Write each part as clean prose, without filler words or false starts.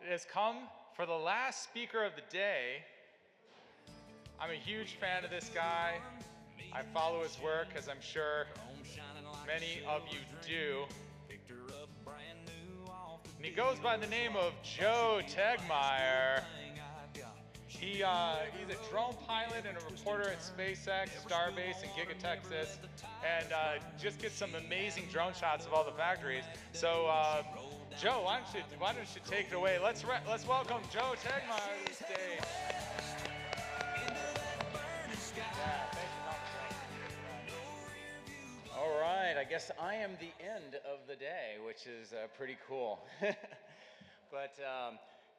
has come for the last speaker of the day. I'm a huge fan of this guy. I follow his work, as I'm sure many of you do. And he goes by the name of Joe Tegtmeyer. He's a drone pilot and a reporter at SpaceX, Starbase, and Giga Texas, and just gets some amazing drone shots of all the factories. So, Joe, why don't you take it away? Let's welcome Joe Tegtmeyer to the stage. All right, I guess I am the end of the day, which is pretty cool. But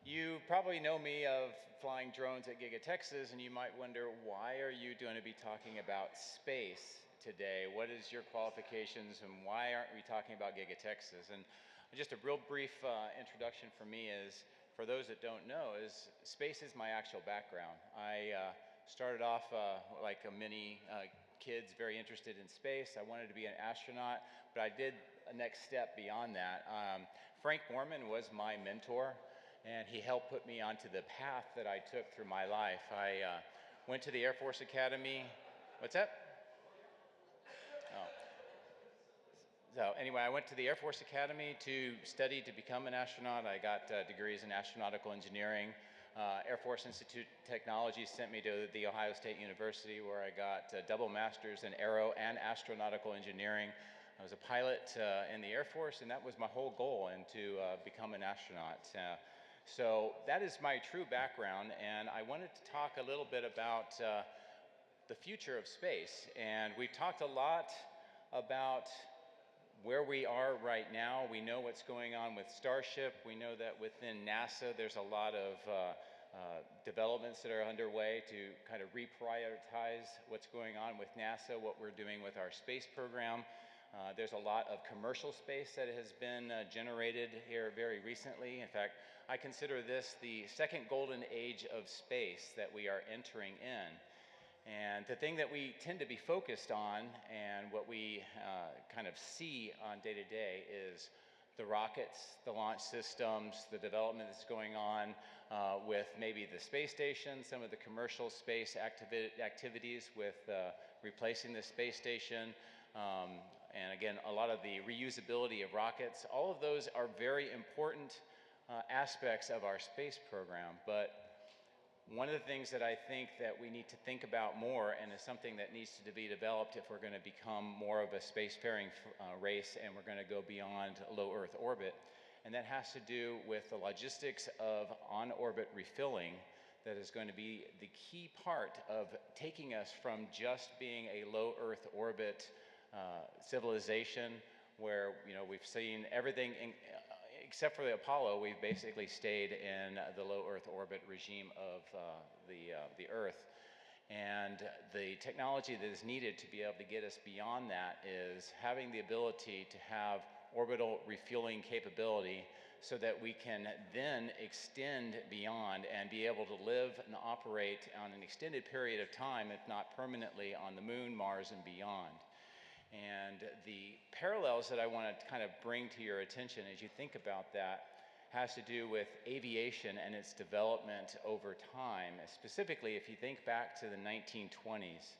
you probably know me of flying drones at Giga Texas, and you might wonder, why are you going to be talking about space today? What is your qualifications, and why aren't we talking about Giga Texas? And just a real brief introduction for me is, for those that don't know, is space is my actual background. I started off like many kids, very interested in space. I wanted to be an astronaut, but I did a next step beyond that. Frank Borman was my mentor, and he helped put me onto the path that I took through my life. I went to the Air Force Academy. What's that? Oh. So anyway, I went to the Air Force Academy to study to become an astronaut. I got degrees in astronautical engineering. Air Force Institute of Technology sent me to the Ohio State University, where I got double masters in aero and astronautical engineering. I was a pilot in the Air Force, and that was my whole goal, and to become an astronaut. So that is my true background, and I wanted to talk a little bit about the future of space. And we've talked a lot about where we are right now. We know what's going on with Starship. We know that within NASA there's a lot of developments that are underway to kind of reprioritize what's going on with NASA, what we're doing with our space program. There's a lot of commercial space that has been generated here very recently. In fact, I consider this the second golden age of space that we are entering in. And the thing that we tend to be focused on, and what we kind of see on day to day, is the rockets, the launch systems, the development that's going on with maybe the space station, some of the commercial space activities with replacing the space station, and again, a lot of the reusability of rockets. All of those are very important aspects of our space program, but one of the things that I think that we need to think about more, and is something that needs to be developed if we're going to become more of a spacefaring race, and we're going to go beyond low Earth orbit, and that has to do with the logistics of on-orbit refilling. That is going to be the key part of taking us from just being a low Earth orbit civilization, where we've seen everything except for the Apollo. We've basically stayed in the low Earth orbit regime of the Earth. And the technology that is needed to be able to get us beyond that is having the ability to have orbital refueling capability, so that we can then extend beyond and be able to live and operate on an extended period of time, if not permanently, on the Moon, Mars, and beyond. And the parallels that I want to kind of bring to your attention as you think about that has to do with aviation and its development over time. Specifically, if you think back to the 1920s.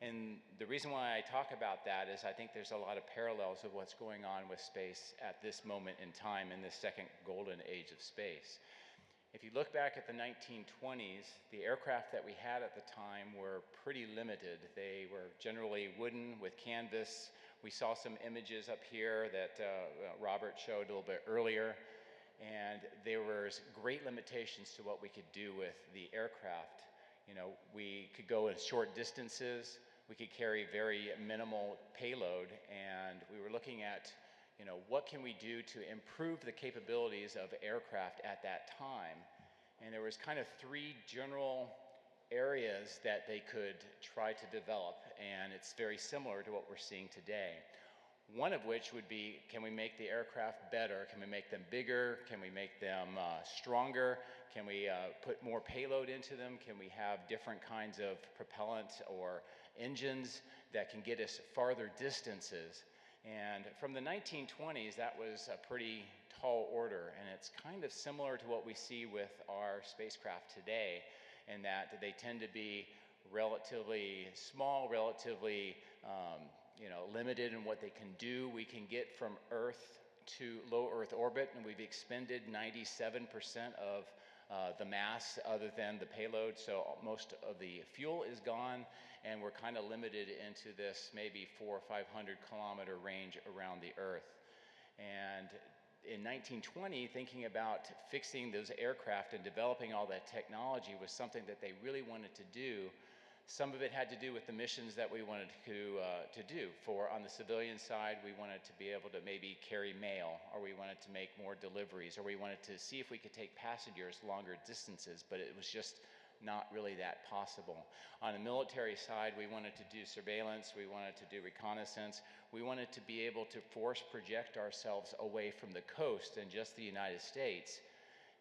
And the reason why I talk about that is I think there's a lot of parallels of what's going on with space at this moment in time, in this second golden age of space. If you look back at the 1920s, the aircraft that we had at the time were pretty limited. They were generally wooden with canvas. We saw some images up here that Robert showed a little bit earlier, and there was great limitations to what we could do with the aircraft. We could go in short distances, we could carry very minimal payload, and we were looking at what can we do to improve the capabilities of aircraft at that time? And there was kind of three general areas that they could try to develop, and it's very similar to what we're seeing today. One of which would be, can we make the aircraft better? Can we make them bigger? Can we make them stronger? Can we put more payload into them? Can we have different kinds of propellant or engines that can get us farther distances? And from the 1920s, that was a pretty tall order, and it's kind of similar to what we see with our spacecraft today, in that they tend to be relatively small, relatively limited in what they can do. We can get from Earth to low Earth orbit, and we've expended 97% of the mass other than the payload, so most of the fuel is gone, and we're kind of limited into this maybe 400 or 500 kilometer range around the Earth. And in 1920, thinking about fixing those aircraft and developing all that technology was something that they really wanted to do. Some of it had to do with the missions that we wanted to do. On the civilian side, we wanted to be able to maybe carry mail, or we wanted to make more deliveries, or we wanted to see if we could take passengers longer distances, but it was just not really that possible. On the military side, we wanted to do surveillance, we wanted to do reconnaissance, we wanted to be able to force project ourselves away from the coast and just the United States.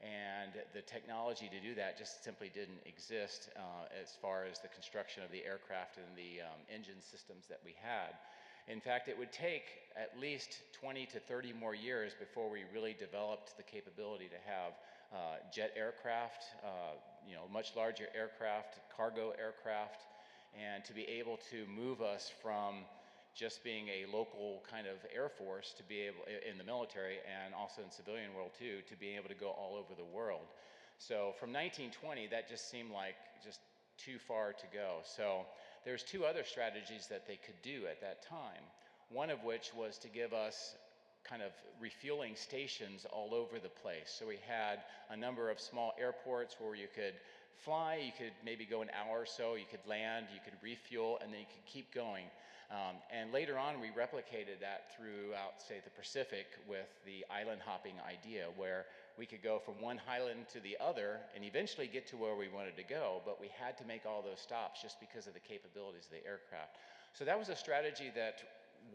And the technology to do that just simply didn't exist as far as the construction of the aircraft and the engine systems that we had. In fact, it would take at least 20 to 30 more years before we really developed the capability to have jet aircraft, much larger aircraft, cargo aircraft, and to be able to move us from just being a local kind of air force to be able, in the military and also in civilian world too, to be able to go all over the world. So from 1920, that just seemed like just too far to go. So there's two other strategies that they could do at that time. One of which was to give us kind of refueling stations all over the place. So we had a number of small airports where you could fly, you could maybe go an hour or so, you could land, you could refuel, and then you could keep going. And later on, we replicated that throughout, say, the Pacific with the island hopping idea, where we could go from one island to the other and eventually get to where we wanted to go, but we had to make all those stops just because of the capabilities of the aircraft. So that was a strategy that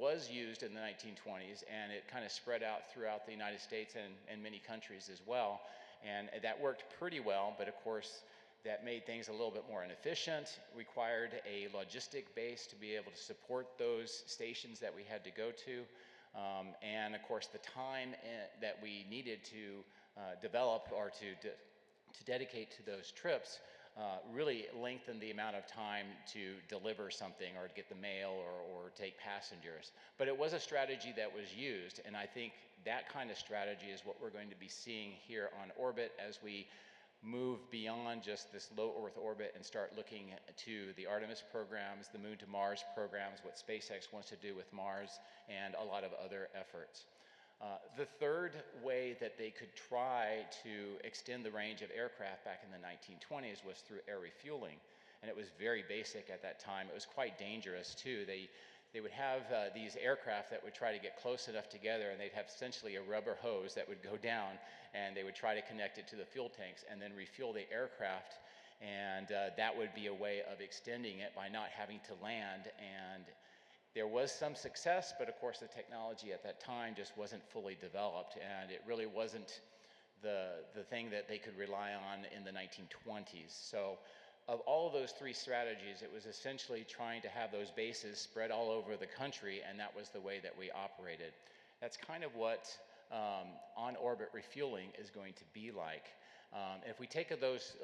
was used in the 1920s, and it kind of spread out throughout the United States and many countries as well. And that worked pretty well, but of course, that made things a little bit more inefficient, required a logistic base to be able to support those stations that we had to go to, and of course the time that we needed to develop or to dedicate to those trips really lengthened the amount of time to deliver something or to get the mail or take passengers. But it was a strategy that was used, and I think that kind of strategy is what we're going to be seeing here on orbit as we move beyond just this low Earth orbit and start looking to the Artemis programs, the Moon to Mars programs, what SpaceX wants to do with Mars, and a lot of other efforts. The third way that they could try to extend the range of aircraft back in the 1920s was through air refueling, and it was very basic at that time. It was quite dangerous too. They would have these aircraft that would try to get close enough together, and they'd have essentially a rubber hose that would go down, and they would try to connect it to the fuel tanks and then refuel the aircraft, and that would be a way of extending it by not having to land. And there was some success, but of course the technology at that time just wasn't fully developed, and it really wasn't the thing that they could rely on in the 1920s. So of all of those three strategies, it was essentially trying to have those bases spread all over the country, and that was the way that we operated. That's kind of what on-orbit refueling is going to be like. If we take a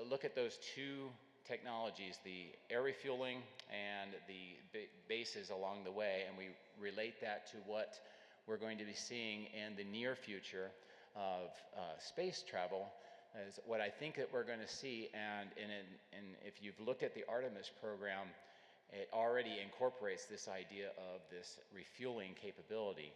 look at those two technologies, the air refueling and the bases along the way, and we relate that to what we're going to be seeing in the near future of space travel, is what I think that we're going to see. And if you've looked at the Artemis program, it already incorporates this idea of this refueling capability.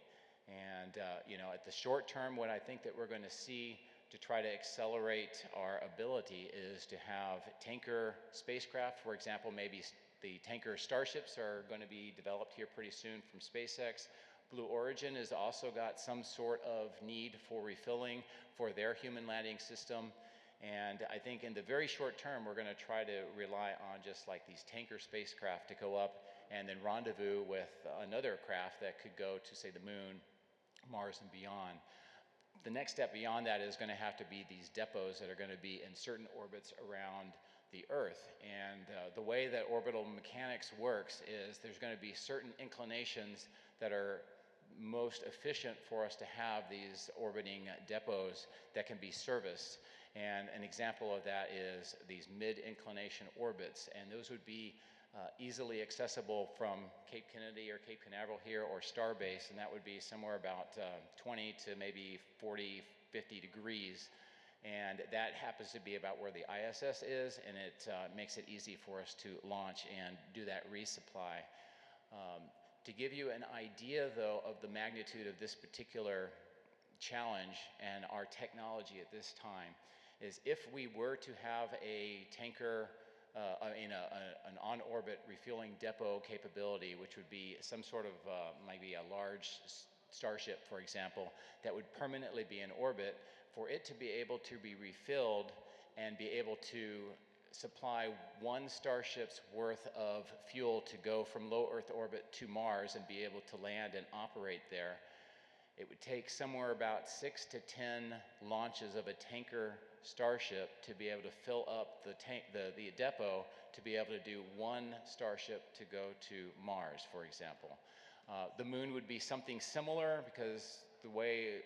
And at the short term, what I think that we're going to see to try to accelerate our ability is to have tanker spacecraft. For example, maybe the tanker starships are going to be developed here pretty soon from SpaceX. Blue Origin has also got some sort of need for refilling for their human landing system. And I think in the very short term, we're going to try to rely on just like these tanker spacecraft to go up and then rendezvous with another craft that could go to, say, the Moon, Mars, and beyond. The next step beyond that is going to have to be these depots that are going to be in certain orbits around the Earth. And the way that orbital mechanics works is there's going to be certain inclinations that are most efficient for us to have these orbiting depots that can be serviced. And an example of that is these mid-inclination orbits, and those would be easily accessible from Cape Kennedy or Cape Canaveral here or Starbase, and that would be somewhere about 20 to maybe 40, 50 degrees. And that happens to be about where the ISS is, and it makes it easy for us to launch and do that resupply. To give you an idea, though, of the magnitude of this particular challenge and our technology at this time, is if we were to have a tanker, an on-orbit refueling depot capability, which would be some sort of maybe a large Starship, for example, that would permanently be in orbit, for it to be able to be refilled and be able to supply one Starship's worth of fuel to go from low Earth orbit to Mars and be able to land and operate there, it would take somewhere about 6 to 10 launches of a tanker Starship to be able to fill up the depot to be able to do one Starship to go to Mars, for example. The moon would be something similar because the way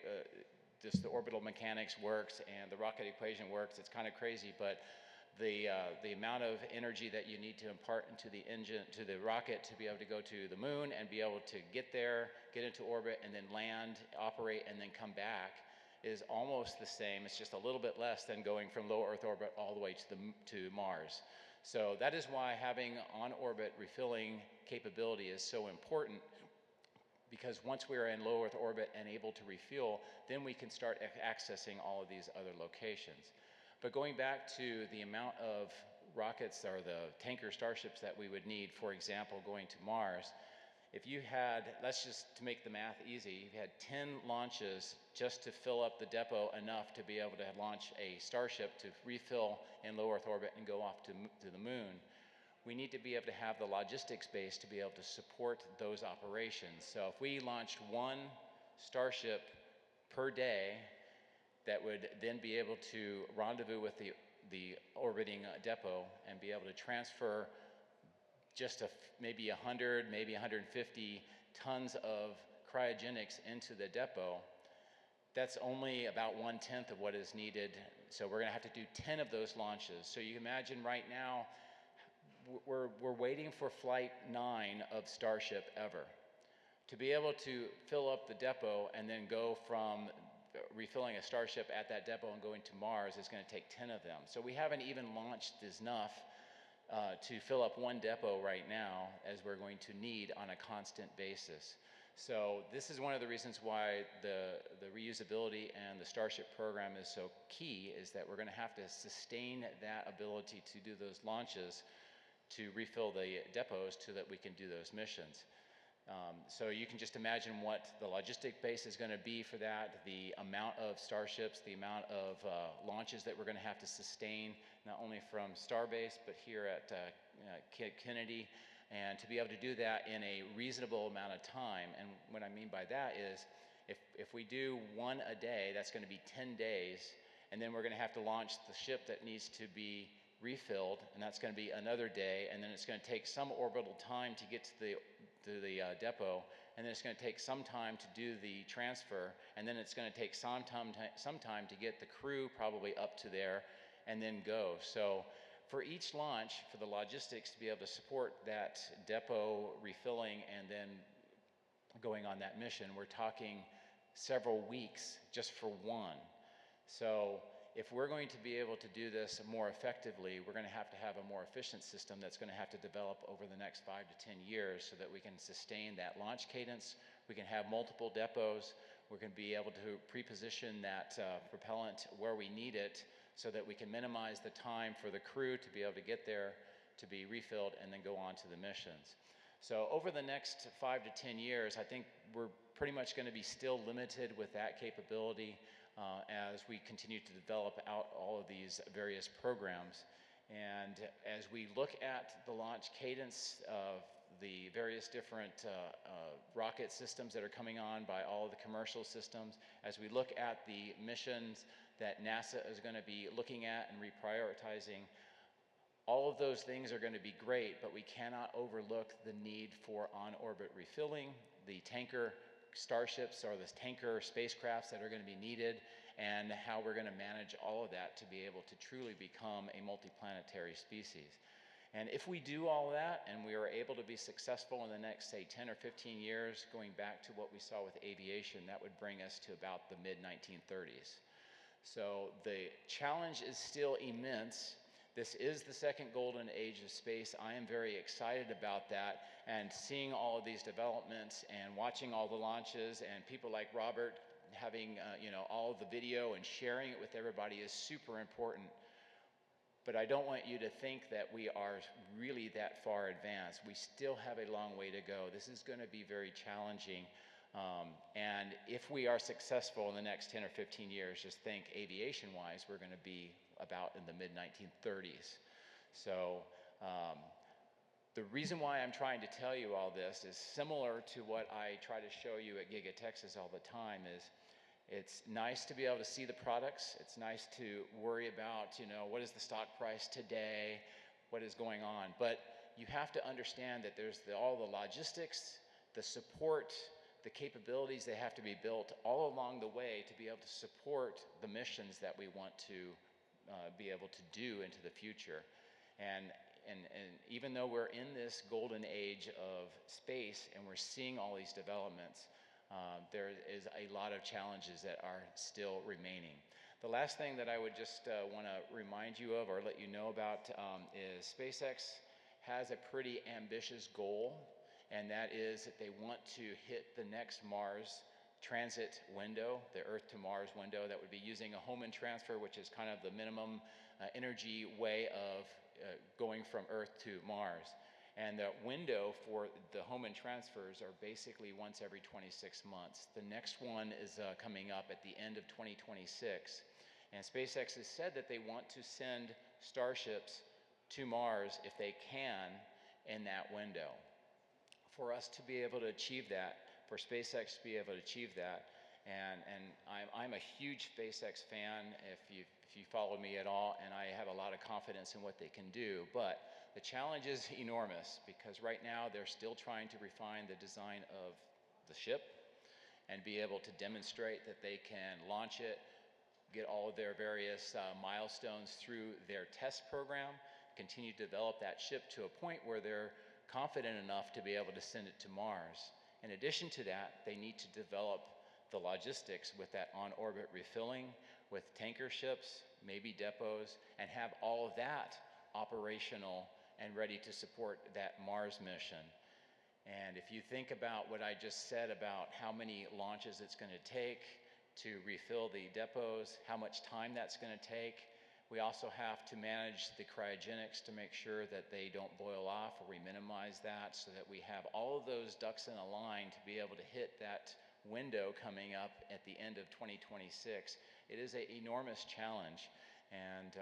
just the orbital mechanics works and the rocket equation works, it's kind of crazy, but the amount of energy that you need to impart into the engine, to the rocket, to be able to go to the moon and be able to get there, get into orbit, and then land, operate, and then come back is almost the same. It's just a little bit less than going from low Earth orbit all the way to Mars. So that is why having on-orbit refilling capability is so important, because once we're in low Earth orbit and able to refuel, then we can start accessing all of these other locations. But going back to the amount of rockets or the tanker Starships that we would need, for example, going to Mars, if you had, let's just to make the math easy, you had 10 launches just to fill up the depot enough to be able to launch a Starship to refill in low Earth orbit and go off to the moon. We need to be able to have the logistics base to be able to support those operations. So if we launched one Starship per day, that would then be able to rendezvous with the orbiting depot and be able to transfer just maybe 100, maybe 150 tons of cryogenics into the depot, that's only about 1/10 of what is needed. So we're going to have to do 10 of those launches. So you imagine right now, we're waiting for Flight 9 of Starship ever. To be able to fill up the depot and then go from refilling a Starship at that depot and going to Mars is going to take 10 of them. So we haven't even launched enough to fill up one depot right now, as we're going to need on a constant basis. So this is one of the reasons why the reusability and the Starship program is so key, is that we're going to have to sustain that ability to do those launches to refill the depots so that we can do those missions. So you can just imagine what the logistic base is going to be for that, the amount of Starships, the amount of launches that we're going to have to sustain, not only from Starbase, but here at Kennedy, and to be able to do that in a reasonable amount of time. And what I mean by that is, if we do one a day, that's going to be 10 days, and then we're going to have to launch the ship that needs to be refilled, and that's going to be another day, and then it's going to take some orbital time to get to the depot, and then it's going to take some time to do the transfer, and then it's going to take some time to get the crew probably up to there and then go. So for each launch, for the logistics to be able to support that depot refilling and then going on that mission, we're talking several weeks just for one. So if we're going to be able to do this more effectively, we're going to have a more efficient system that's going to have to develop over the next 5 to 10 years so that we can sustain that launch cadence. We can have multiple depots. We're going to be able to pre-position that propellant where we need it so that we can minimize the time for the crew to be able to get there, to be refilled, and then go on to the missions. So over the next 5 to 10 years, I think we're pretty much going to be still limited with that capability as we continue to develop out all of these various programs. And as we look at the launch cadence of the various different rocket systems that are coming on by all of the commercial systems, as we look at the missions that NASA is going to be looking at and reprioritizing, all of those things are going to be great, but we cannot overlook the need for on-orbit refilling, the tanker starships or the tanker spacecrafts that are going to be needed, and how we're going to manage all of that to be able to truly become a multiplanetary species. And if we do all that and we are able to be successful in the next, say, 10 or 15 years, going back to what we saw with aviation, that would bring us to about the mid-1930s. So the challenge is still immense. This is the second golden age of space. I am very excited about that, and seeing all of these developments and watching all the launches and people like Robert having all of the video and sharing it with everybody is super important. But I don't want you to think that we are really that far advanced. We still have a long way to go. This is going to be very challenging. And if we are successful in the next 10 or 15 years, just think aviation-wise, we're going to be about in the mid-1930s. So the reason why I'm trying to tell you all this is similar to what I try to show you at Giga Texas all the time. Is it's nice to be able to see the products. It's nice to worry about, what is the stock price today, what is going on. But you have to understand that there's all the logistics, the support, the capabilities that have to be built all along the way to be able to support the missions that we want to be able to do into the future. And even though we're in this golden age of space and we're seeing all these developments, there is a lot of challenges that are still remaining. The last thing that I would just want to remind you of or let you know about is SpaceX has a pretty ambitious goal, and that is that they want to hit the next Mars transit window, the Earth to Mars window. That would be using a Hohmann transfer, which is kind of the minimum energy way of going from Earth to Mars. And the window for the Hohmann transfers are basically once every 26 months. The next one is coming up at the end of 2026. And SpaceX has said that they want to send starships to Mars if they can in that window. For us to be able to achieve that, for SpaceX to be able to achieve that, and I'm a huge SpaceX fan if you follow me at all, and I have a lot of confidence in what they can do, but the challenge is enormous because right now they're still trying to refine the design of the ship and be able to demonstrate that they can launch it, get all of their various milestones through their test program, continue to develop that ship to a point where they're confident enough to be able to send it to Mars. In addition to that, they need to develop the logistics with that on-orbit refilling, with tanker ships, maybe depots, and have all of that operational and ready to support that Mars mission. And if you think about what I just said about how many launches it's going to take to refill the depots, how much time that's going to take, we also have to manage the cryogenics to make sure that they don't boil off, or we minimize that so that we have all of those ducks in a line to be able to hit that window coming up at the end of 2026. It is an enormous challenge, and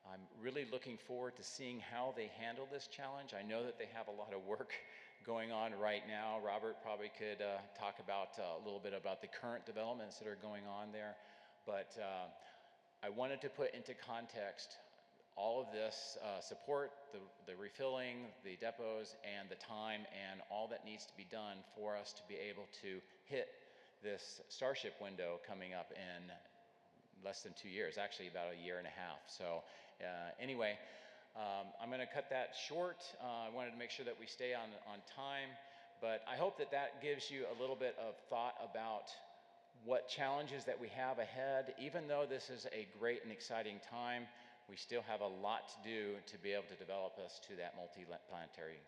I'm really looking forward to seeing how they handle this challenge. I know that they have a lot of work going on right now. Robert probably could talk about a little bit about the current developments that are going on there, but I wanted to put into context all of this support, the refilling, the depots, and the time, and all that needs to be done for us to be able to hit this Starship window coming up in less than 2 years, actually about a year and a half. So anyway, I'm going to cut that short. I wanted to make sure that we stay on time, but I hope that that gives you a little bit of thought about what challenges that we have ahead. Even though this is a great and exciting time, we still have a lot to do to be able to develop us to that multi-planetary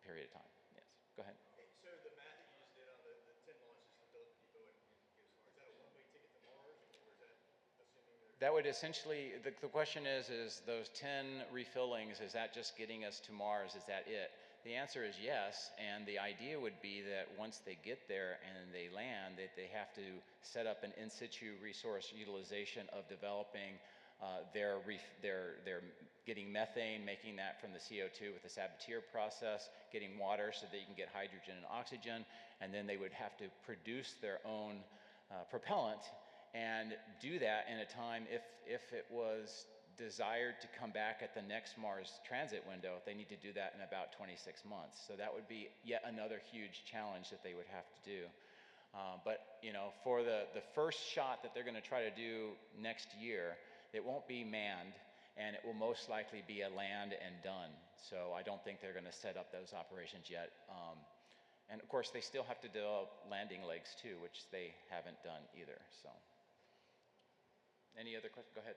period of time. Yes, go ahead. So the math that you just did on the 10 launches to build depot and give us Mars, is that a one-way ticket to Mars, or is that assuming That would essentially, the question is those 10 refillings, is that just getting us to Mars? Is that it? The answer is yes, and the idea would be that once they get there and they land, that they have to set up an in situ resource utilization of developing their getting methane, making that from the CO2 with the Sabatier process, getting water so that you can get hydrogen and oxygen, and then they would have to produce their own propellant and do that in a time, if it was desired to come back at the next Mars transit window, they need to do that in about 26 months. So that would be yet another huge challenge that they would have to do. But you know, for the first shot that they're going to try to do next year, it won't be manned, and it will most likely be a land and done. So I don't think they're going to set up those operations yet. And of course, they still have to develop landing legs too, which they haven't done either. So, any other questions? Go ahead.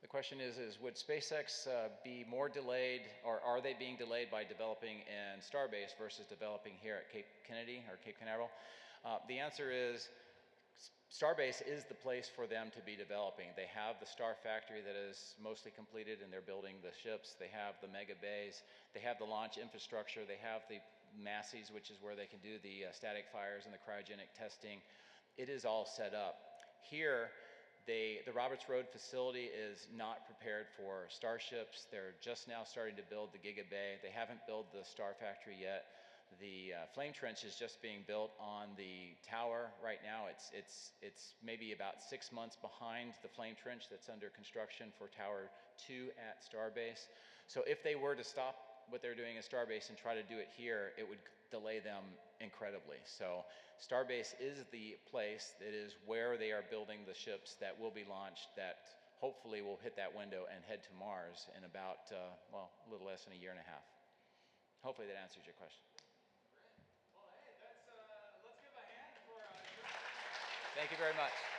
The question is would SpaceX be more delayed, or are they being delayed by developing in Starbase versus developing here at Cape Kennedy or Cape Canaveral? The answer is Starbase is the place for them to be developing. They have the Star Factory that is mostly completed, and they're building the ships. They have the mega bays. They have the launch infrastructure. They have the masses, which is where they can do the static fires and the cryogenic testing. It is all set up. Here, the Roberts Road facility is not prepared for starships. They're just now starting to build the Giga Bay. They haven't built the Star Factory yet. The flame trench is just being built on the tower right now. It's maybe about 6 months behind the flame trench that's under construction for Tower 2 at Starbase. So if they were to stop what they're doing at Starbase and try to do it here, it would delay them incredibly. So Starbase is the place, that is where they are building the ships that will be launched, that hopefully will hit that window and head to Mars in about, well, a little less than a year and a half. Hopefully that answers your question. Well, hey, let's give a hand for Thank you very much.